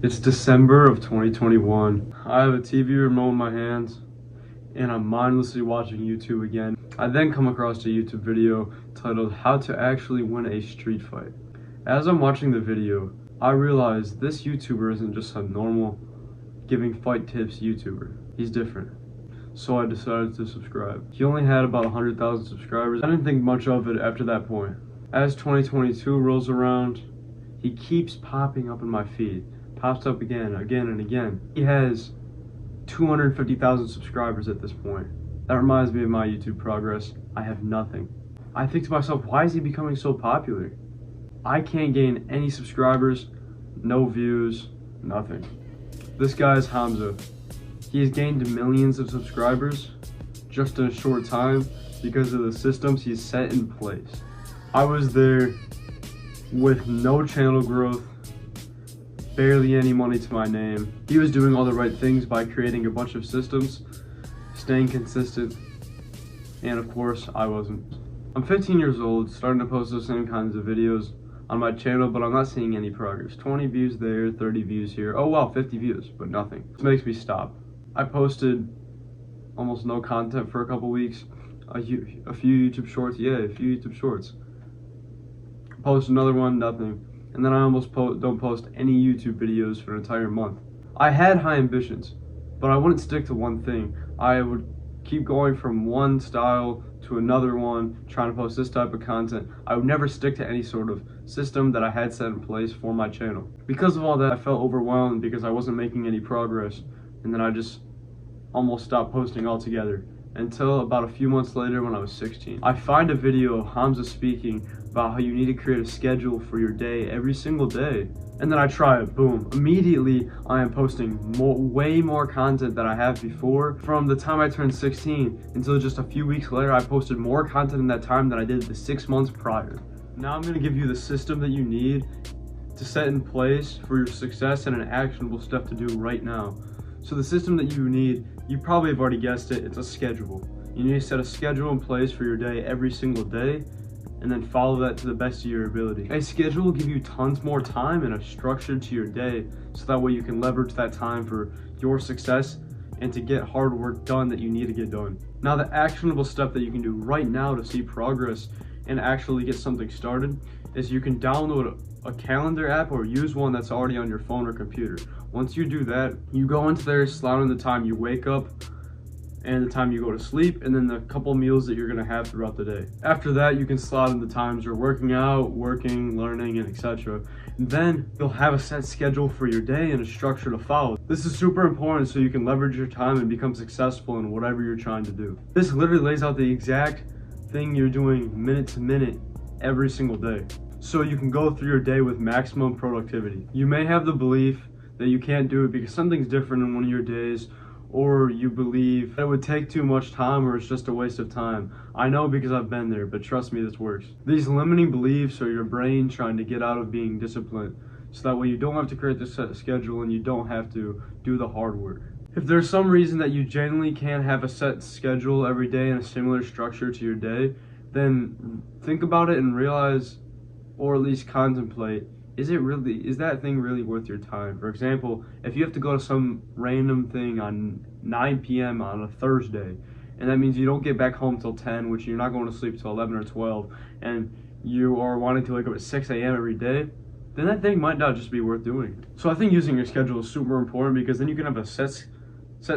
It's December of 2021. I have a TV remote in my hands and I'm mindlessly watching YouTube again. I then come across a YouTube video titled How to Actually Win a Street Fight. As I'm watching the video, I realize this YouTuber isn't just a normal giving fight tips YouTuber. He's different. So I decided to subscribe. He only had about 100,000 subscribers. I didn't think much of it after that point. As 2022 rolls around, he keeps popping up in my feed. Pops up again and again. He has 250,000 subscribers at this point. That reminds me of my YouTube progress. I have nothing. I think to myself, why is he becoming so popular? I can't gain any subscribers, no views, nothing. This guy is Hamza. He has gained millions of subscribers just in a short time because of the systems he's set in place. I was there with no channel growth, barely any money to my name. He was doing all the right things by creating a bunch of systems, staying consistent, and of course, I wasn't. I'm 15 years old, starting to post those same kinds of videos on my channel, but I'm not seeing any progress. 20 views there, 30 views here. Oh wow, 50 views, but nothing. This makes me stop. I posted almost no content for a couple weeks. A few YouTube shorts, Post another one, nothing. And then I almost don't post any YouTube videos for an entire month. I had high ambitions, but I wouldn't stick to one thing. I would keep going from one style to another one, trying to post this type of content. I would never stick to any sort of system that I had set in place for my channel. Because of all that, I felt overwhelmed because I wasn't making any progress, and then I just almost stopped posting altogether. Until about a few months later when I was 16. I find a video of Hamza speaking about how you need to create a schedule for your day every single day. And then I try it, boom. Immediately, I am posting way more content than I have before. From the time I turned 16 until just a few weeks later, I posted more content in that time than I did the 6 months prior. Now I'm gonna give you the system that you need to set in place for your success and an actionable step to do right now. So the system that you need, you probably have already guessed it, it's a schedule. You need to set a schedule in place for your day every single day, and then follow that to the best of your ability. A schedule will give you tons more time and a structure to your day, so that way you can leverage that time for your success and to get hard work done that you need to get done. Now the actionable step that you can do right now to see progress and actually get something started is you can download a calendar app or use one that's already on your phone or computer. Once you do that, you go into there, slot in the time you wake up and the time you go to sleep, and then the couple meals that you're gonna have throughout the day. After that, you can slot in the times you're working out, working, learning, and etc. Then you'll have a set schedule for your day and a structure to follow. This is super important so you can leverage your time and become successful in whatever you're trying to do. This literally lays out the exact thing you're doing minute to minute every single day, so you can go through your day with maximum productivity. You may have the belief that you can't do it because something's different in one of your days, or you believe that it would take too much time or it's just a waste of time. I know because I've been there, but trust me, this works. These limiting beliefs are your brain trying to get out of being disciplined, so that way you don't have to create this set schedule and you don't have to do the hard work. If there's some reason that you genuinely can't have a set schedule every day and a similar structure to your day, then think about it and realize, or at least contemplate, is that thing really worth your time? For example, if you have to go to some random thing on 9 p.m. on a Thursday, and that means you don't get back home till 10, which you're not going to sleep till 11 or 12, and you are wanting to wake up at 6 a.m. every day, then that thing might not just be worth doing. So I think using your schedule is super important, because then you can have a set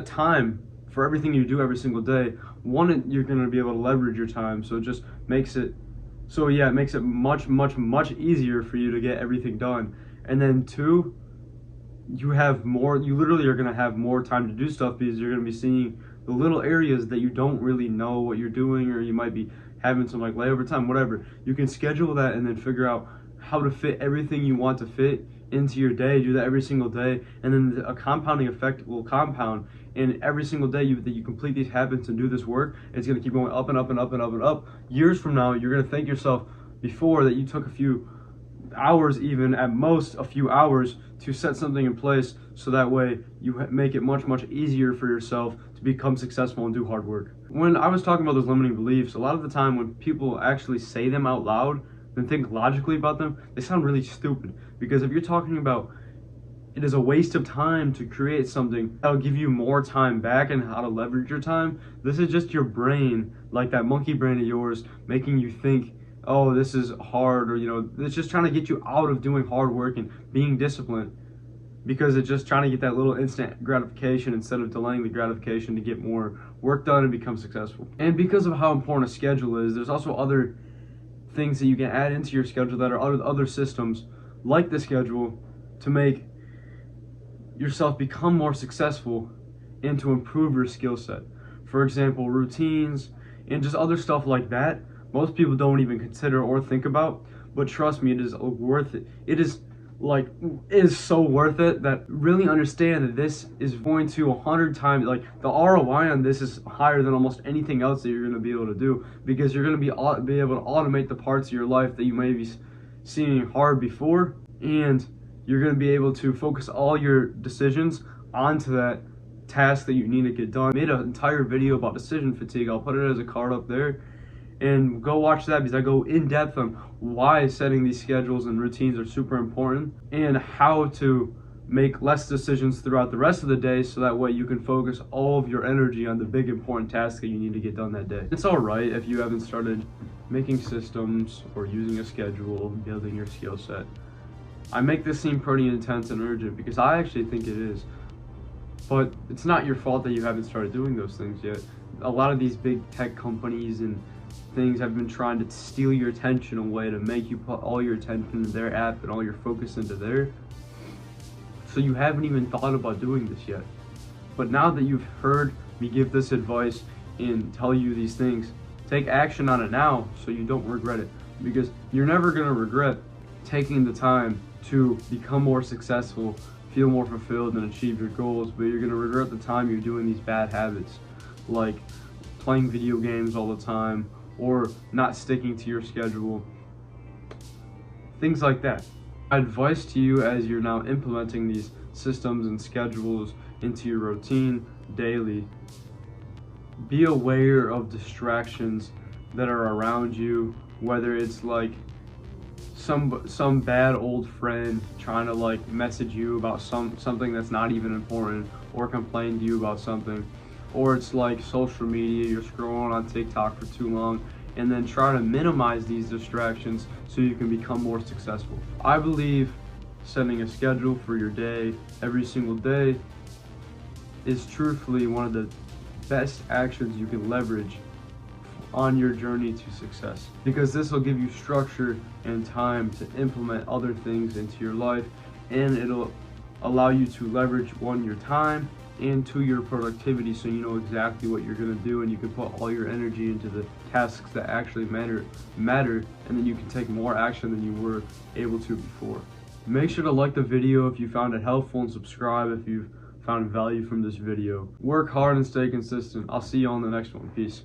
time for everything you do every single day. One, you're going to be able to leverage your time, so it just makes it much easier for you to get everything done. And then two, you literally are going to have more time to do stuff, because you're going to be seeing the little areas that you don't really know what you're doing, or you might be having some like layover time, whatever. You can schedule that and then figure out how to fit everything you want to fit into your day. Do that every single day, and then a compounding effect will compound, and every single day that you complete these habits and do this work, it's going to keep going up and up and up and up and up. Years from now, you're going to thank yourself before that you took a few hours, even at most a few hours, to set something in place, so that way you make it much easier for yourself to become successful and do hard work. When I was talking about those limiting beliefs, a lot of the time when people actually say them out loud and think logically about them, they sound really stupid. Because if you're talking about it is a waste of time to create something that'll give you more time back and how to leverage your time. This is just your brain, like that monkey brain of yours, making you think, oh, this is hard, or it's just trying to get you out of doing hard work and being disciplined, because it's just trying to get that little instant gratification instead of delaying the gratification to get more work done and become successful. And because of how important a schedule is, there's also other things that you can add into your schedule that are other systems like the schedule to make yourself become more successful and to improve your skill set. For example, routines and just other stuff like that most people don't even consider or think about, but trust me, it is worth it. It is so worth it. That really understand that this is going to 100 times, like the ROI on this is higher than almost anything else that you're going to be able to do, because you're going to be able to automate the parts of your life that you may be seeing hard before, and you're going to be able to focus all your decisions onto that task that you need to get done. I made an entire video about decision fatigue. I'll put it as a card up there, and go watch that, because I go in depth on why setting these schedules and routines are super important and how to make less decisions throughout the rest of the day, so that way you can focus all of your energy on the big important tasks that you need to get done that day. It's alright if you haven't started making systems or using a schedule, building your skill set. I make this seem pretty intense and urgent because I actually think it is, but it's not your fault that you haven't started doing those things yet. A lot of these big tech companies and things have been trying to steal your attention away, to make you put all your attention into their app and all your focus into there. So you haven't even thought about doing this yet. But now that you've heard me give this advice and tell you these things, take action on it now so you don't regret it. Because you're never going to regret taking the time to become more successful, feel more fulfilled, and achieve your goals, but you're going to regret the time you're doing these bad habits, like playing video games all the time, or not sticking to your schedule, things like that. My advice to you as you're now implementing these systems and schedules into your routine daily, be aware of distractions that are around you, whether it's like some bad old friend trying to like message you about something that's not even important, or complain to you about something, or it's like social media, you're scrolling on TikTok for too long, and then try to minimize these distractions so you can become more successful. I believe setting a schedule for your day every single day is truthfully one of the best actions you can leverage on your journey to success, because this will give you structure and time to implement other things into your life, and it'll allow you to leverage your time and your productivity, so you know exactly what you're going to do, and you can put all your energy into the tasks that actually matter, and then you can take more action than you were able to before. Make sure to like the video if you found it helpful, and subscribe if you've found value from this video. Work hard and stay consistent. I'll see you on the next one. Peace.